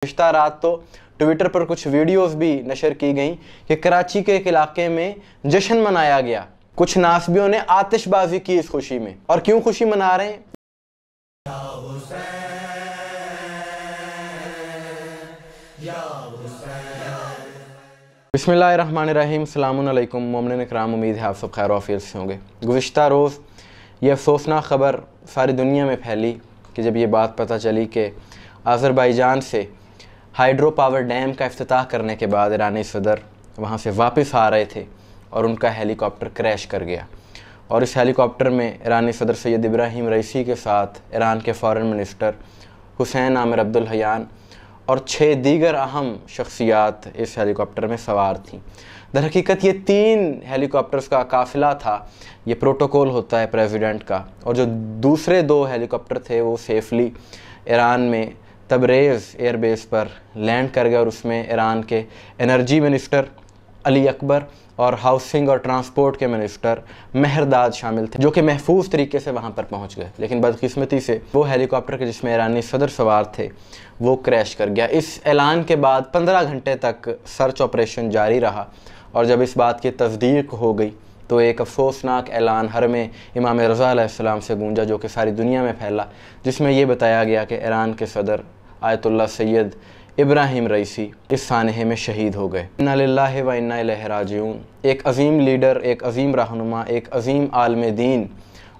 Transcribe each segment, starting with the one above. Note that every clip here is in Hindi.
पिछला रात तो ट्विटर पर कुछ वीडियोस भी नशर की गई कि कराची के एक इलाके में जश्न मनाया गया। कुछ नासबियों ने आतिशबाजी की इस खुशी में। और क्यों खुशी मना रहे हैं? बिस्मिल्लाहिर्रहमानिर्रहीम, अस्सलामु अलैकुम मोमिन इकराम। उम्मीद है आप सब खैर आफियत से होंगे। गुज़िश्ता रोज़ ये अफसोसनाक ख़बर सारी दुनिया में फैली कि जब ये बात पता चली कि अज़रबैजान से हाइड्रो पावर डैम का इफ्तिताह करने के बाद ईरानी सदर वहाँ से वापस आ रहे थे और उनका हेलीकॉप्टर क्रैश कर गया। और इस हेलीकॉप्टर में ईरानी सदर सैयद इब्राहिम रईसी के साथ ईरान के फ़ॉरेन मिनिस्टर हुसैन आमिर अब्दुल्लहियान और 6 दीगर अहम शख्सियात इस हेलीकॉप्टर में सवार थीं। दरहकीकत ये 3 हेलीकॉप्टर्स का काफ़िला था। ये प्रोटोकॉल होता है प्रेसिडेंट का। और जो दूसरे 2 हेलीकॉप्टर थे वो सेफली ईरान में तबरेज़ एयरबेस पर लैंड कर गए और उसमें ईरान के एनर्जी मिनिस्टर अली अकबर और हाउसिंग और ट्रांसपोर्ट के मिनिस्टर मेहरदाद शामिल थे, जो कि महफूज तरीके से वहाँ पर पहुँच गए। लेकिन बदकिस्मती से वो हेलीकॉप्टर के जिसमें ईरानी सदर सवार थे वो क्रैश कर गया। इस ऐलान के बाद 15 घंटे तक सर्च ऑपरेशन जारी रहा और जब इस बात की तस्दीक हो गई तो एक अफसोसनाक ऐलान हरम इमाम रज़ा अलैहिस्सलाम से गूंजा, जो कि सारी दुनिया में फैला, जिसमें यह बताया गया कि ईरान के सदर आयतुल्लाह सैयद इब्राहिम रईसी इस सानहे में शहीद हो गए। इन्ना लिल्लाहि व इन्ना इलैहि राजिऊन। एक अज़ीम लीडर, एक अज़ीम रहनुमा, एक अज़ीम आलम दीन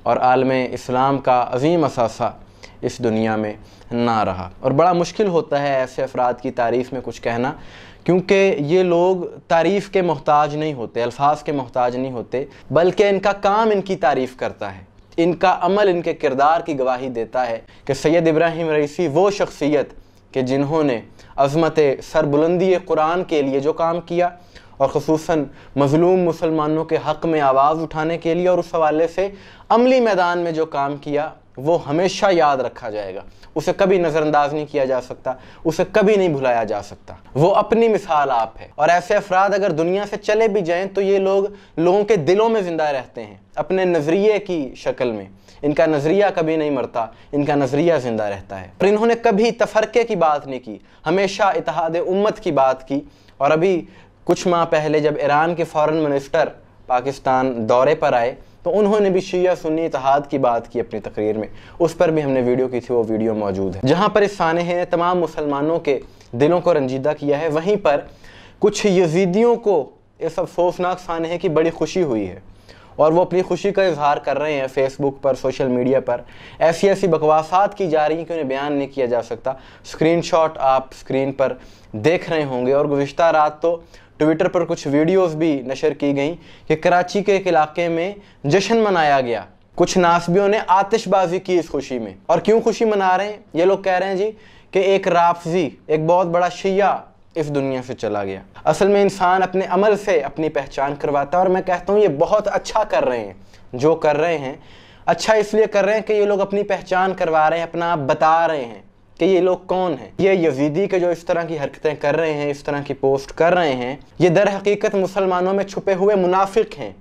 और आलम इस्लाम का अज़ीम असासा इस दुनिया में ना रहा। और बड़ा मुश्किल होता है ऐसे अफराद की तारीफ़ में कुछ कहना, क्योंकि ये लोग तारीफ़ के मोहताज नहीं होते, अल्फाज के मोहताज नहीं होते, बल्कि इनका काम इनकी तारीफ़ करता है। इनका अमल इनके किरदार की गवाही देता है कि सैयद इब्राहिम रईसी वो शख्सियत कि जिन्होंने अज़मत सरबुलंदी कुरान के लिए जो काम किया और ख़ुसूसन मज़लूम मुसलमानों के हक़ में आवाज़ उठाने के लिए और उस हवाले से अमली मैदान में जो काम किया वो हमेशा याद रखा जाएगा। उसे कभी नज़रअंदाज नहीं किया जा सकता, उसे कभी नहीं भुलाया जा सकता। वो अपनी मिसाल आप है। और ऐसे अफराद अगर दुनिया से चले भी जाएं तो ये लोगों के दिलों में ज़िंदा रहते हैं अपने नज़रिए की शक्ल में। इनका नज़रिया कभी नहीं मरता, इनका नज़रिया ज़िंदा रहता है। और इन्होंने कभी तफ़रक़े की बात नहीं की, हमेशा इत्तेहाद उम्मत की बात की। और अभी कुछ माह पहले जब ईरान के फ़ॉरेन मिनिस्टर पाकिस्तान दौरे पर आए तो उन्होंने भी शिया सुन्नी इत्तेहाद की बात की अपनी तकरीर में। उस पर भी हमने वीडियो की थी, वो वीडियो मौजूद है, जहाँ पर इस सानहे ने तमाम मुसलमानों के दिलों को रंजीदा किया है। वहीं पर कुछ यजीदियों को इस अफसोसनाक सानहे की बड़ी खुशी हुई है और वो अपनी खुशी का इजहार कर रहे हैं फेसबुक पर, सोशल मीडिया पर। ऐसी बकवासात की जा रही हैं कि उन्हें बयान नहीं किया जा सकता। स्क्रीनशॉट आप स्क्रीन पर देख रहे होंगे। और गुज़िश्ता रात तो ट्विटर पर कुछ वीडियोस भी नशर की गई कि कराची के एक इलाके में जश्न मनाया गया। कुछ नासबियों ने आतिशबाजी की इस खुशी में। और क्यों खुशी मना रहे हैं? ये लोग कह रहे हैं जी कि एक राफजी, एक बहुत बड़ा शिया इस दुनिया से चला गया। असल में इंसान अपने अमल से अपनी पहचान करवाता है और मैं कहता हूँ ये बहुत अच्छा कर रहे हैं। जो कर रहे हैं अच्छा इसलिए कर रहे हैं कि ये लोग अपनी पहचान करवा रहे हैं, अपना आप बता रहे हैं कि ये लोग कौन हैं। ये यजीदी के जो इस तरह की हरकतें कर रहे हैं, इस तरह की पोस्ट कर रहे हैं, ये दर हकीकत मुसलमानों में छुपे हुए मुनाफिक हैं,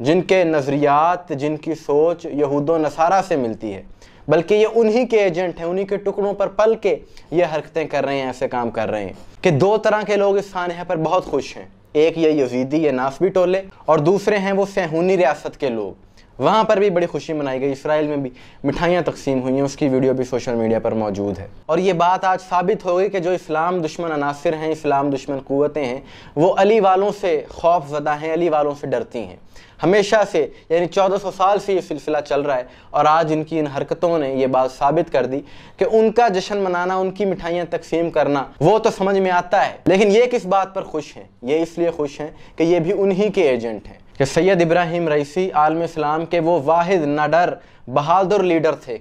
जिनके नज़रियात, जिनकी सोच यहूदो नसारा से मिलती है। बल्कि ये उन्हीं के एजेंट हैं, उन्हीं के टुकड़ों पर पल के ये हरकतें कर रहे हैं, ऐसे काम कर रहे हैं। कि 2 तरह के लोग इस सानहे पर बहुत खुश हैं। एक ये यजीदी, ये नासबी टोले, और दूसरे हैं वो सहूनी रियासत के लोग। वहाँ पर भी बड़ी खुशी मनाई गई। इसराइल में भी मिठाइयाँ तकसीम हुई हैं, उसकी वीडियो भी सोशल मीडिया पर मौजूद है। और ये बात आज साबित हो गई कि जो इस्लाम दुश्मन अनासिर हैं, इस्लाम दुश्मन क़ुव्वतें हैं, वो अली वालों से खौफज़दा हैं, अली वालों से डरती हैं हमेशा से। यानी 1400 साल से ये सिलसिला चल रहा है और आज इनकी इन हरकतों ने ये बात साबित कर दी कि उनका जश्न मनाना, उनकी मिठाइयाँ तकसीम करना वो तो समझ में आता है, लेकिन ये किस बात पर खुश हैं? ये इसलिए खुश हैं कि ये भी उन्हीं के एजेंट हैं। कि सैयद इब्राहिम रईसी आलम इस्लाम के वो वाहिद नाडर बहादुर लीडर थे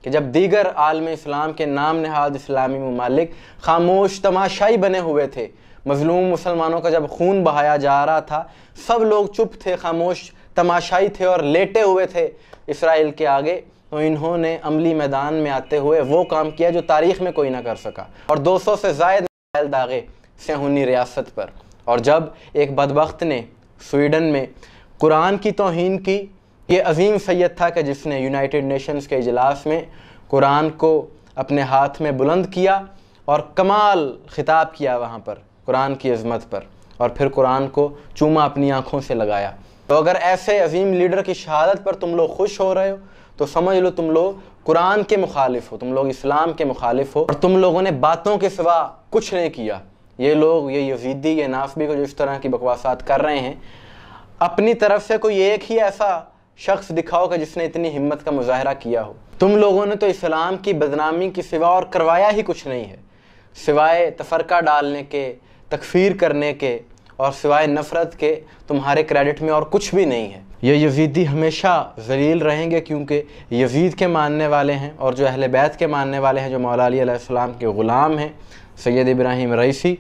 कि जब दीगर आलम इस्लाम के नाम नहाद इस्लामी ममालिक खामोश तमाशाई बने हुए थे, मजलूम मुसलमानों का जब खून बहाया जा रहा था, सब लोग चुप थे, खामोश तमाशाई थे और लेटे हुए थे इसराइल के आगे, तो इन्होंने अमली मैदान में आते हुए वो काम किया जो तारीख़ में कोई ना कर सका। और 200 से ज़ायद मिसाइल दागे सहूनी रियासत पर। और जब एक बदबख्त ने स्वीडन में कुरान की तौहीन की, ये अजीम सैयद था कि जिसने यूनाइटेड नेशंस के इजलास में कुरान को अपने हाथ में बुलंद किया और कमाल खिताब किया वहाँ पर कुरान की अज़मत पर, और फिर कुरान को चूमा अपनी आँखों से लगाया। तो अगर ऐसे अजीम लीडर की शहादत पर तुम लोग खुश हो रहे हो तो समझ लो तुम लोग कुरान के मुखालिफ हो, तुम लोग इस्लाम के मुखालिफ हो, और तुम लोगों ने बातों के सिवा कुछ नहीं किया। ये लोग, ये यजीदी, ये नासबी को जो इस तरह की बकवासात कर रहे हैं, अपनी तरफ से कोई एक ही ऐसा शख्स दिखाओ कि जिसने इतनी हिम्मत का मुजाहरा किया हो। तुम लोगों ने तो इस्लाम की बदनामी के सिवा और करवाया ही कुछ नहीं है, सिवाय तफरका डालने के, तकफीर करने के और सिवाय नफ़रत के तुम्हारे क्रेडिट में और कुछ भी नहीं है। ये यजीदी हमेशा ज़लील रहेंगे, क्योंकि यजीद के मानने वाले हैं और जो अहले बैत के मानने वाले हैं, जो मौला अली अलैहिस्सलाम के ग़ुलाम हैं, सैयद इब्राहीम रईसी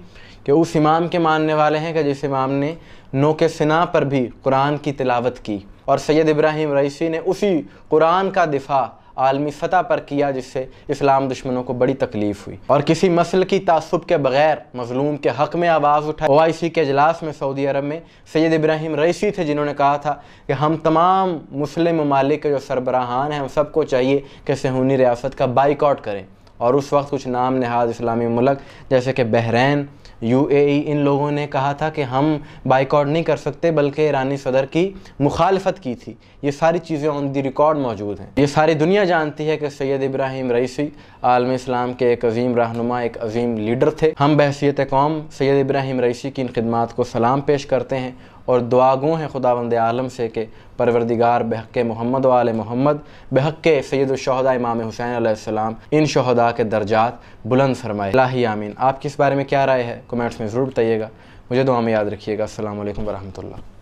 के उस इमाम के मानने वाले हैं कि जिस इमाम ने नोके सिना पर भी कुरान की तिलावत की, और सैयद इब्राहीम रईसी ने उसी कुरान का दिफा आलमी सतह पर किया जिससे इस्लाम दुश्मनों को बड़ी तकलीफ़ हुई, और किसी मसल की तासुब के बग़ैर मज़लूम के हक़ में आवाज़ उठाई। OIC के इजलास में सऊदी अरब में सैयद इब्राहीम रईसी थे जिन्होंने कहा था कि हम तमाम मुस्लिम ममालिक के जो सरबराहान हैं, हम सबको चाहिए कि सहूनी रियासत का बाइकआउट करें। और उस वक्त कुछ नाम नहाद इस्लामी मुल्क जैसे कि बहरैन, UAE, इन लोगों ने कहा था कि हम बाइकआउट नहीं कर सकते, बल्कि ईरानी सदर की मुखालफत की थी। ये सारी चीज़ें ऑन दी रिकॉर्ड मौजूद हैं। ये सारी दुनिया जानती है कि सैयद इब्राहीम रईसी आलम इस्लाम के एक अजीम रहनुमा, एक अजीम लीडर थे। हम बहसीत कौम सैयद इब्राहीम रईसी की इन खिदमात को सलाम पेश करते हैं और दुआगो हैं खुदावंद आलम से कि परवरदिगार बहक़ मोहम्मद व आले मोहम्मद, बहक़ सैयदुश्शुहदा इमाम हुसैन अलैहिस्सलाम, इन शुहदा के दर्जात बुलंद फरमाए। इलाही आमीन। आपकी इस बारे में क्या राय है? कमेंट्स में ज़रूर बताइएगा। मुझे दुआ में याद रखिएगा। अस्सलामु अलैकुम व रहमतुल्लाह।